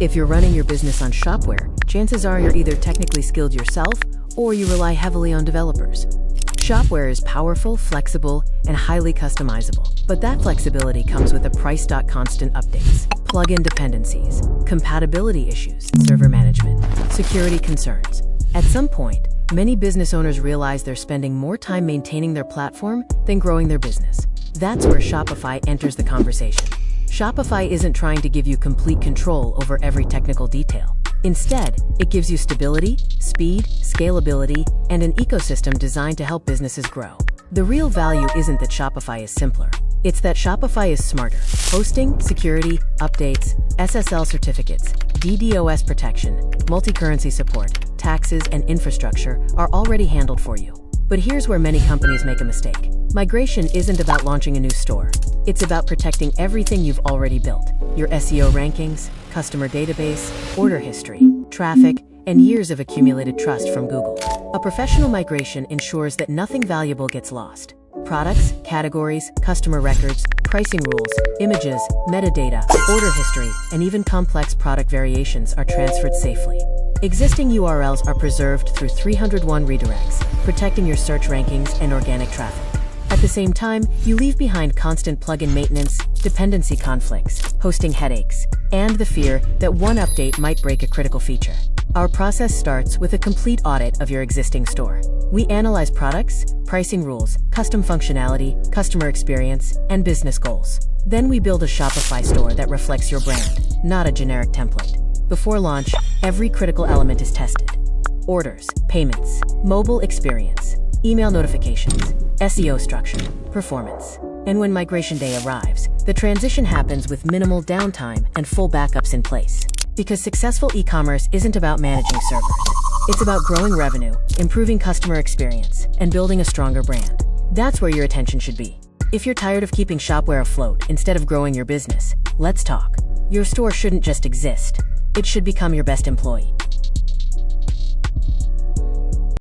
If you're running your business on Shopware, chances are you're either technically skilled yourself or you rely heavily on developers. Shopware is powerful, flexible, and highly customizable. But that flexibility comes with a price. Constant updates, plugin dependencies, compatibility issues, server management, security concerns. At some point, many business owners realize they're spending more time maintaining their platform than growing their business. That's where Shopify enters the conversation. Shopify isn't trying to give you complete control over every technical detail. Instead, it gives you stability, speed, scalability, and an ecosystem designed to help businesses grow. The real value isn't that Shopify is simpler. It's that Shopify is smarter. Hosting, security, updates, SSL certificates, DDoS protection, multi-currency support, taxes, and infrastructure are already handled for you. But here's where many companies make a mistake. Migration isn't about launching a new store. It's about protecting everything you've already built. Your SEO rankings, customer database, order history, traffic, and years of accumulated trust from Google. A professional migration ensures that nothing valuable gets lost. Products, categories, customer records, pricing rules, images, metadata, order history, and even complex product variations are transferred safely. Existing URLs are preserved through 301 redirects, protecting your search rankings and organic traffic. At the same time, you leave behind constant plugin maintenance, dependency conflicts, hosting headaches, and the fear that one update might break a critical feature. Our process starts with a complete audit of your existing store. We analyze products, pricing rules, custom functionality, customer experience, and business goals. Then we build a Shopify store that reflects your brand, not a generic template. Before launch, every critical element is tested. Orders, payments, mobile experience, email notifications, SEO structure, performance. And when migration day arrives, the transition happens with minimal downtime and full backups in place. Because successful e-commerce isn't about managing servers. It's about growing revenue, improving customer experience, and building a stronger brand. That's where your attention should be. If you're tired of keeping Shopware afloat instead of growing your business, let's talk. Your store shouldn't just exist. It should become your best employee.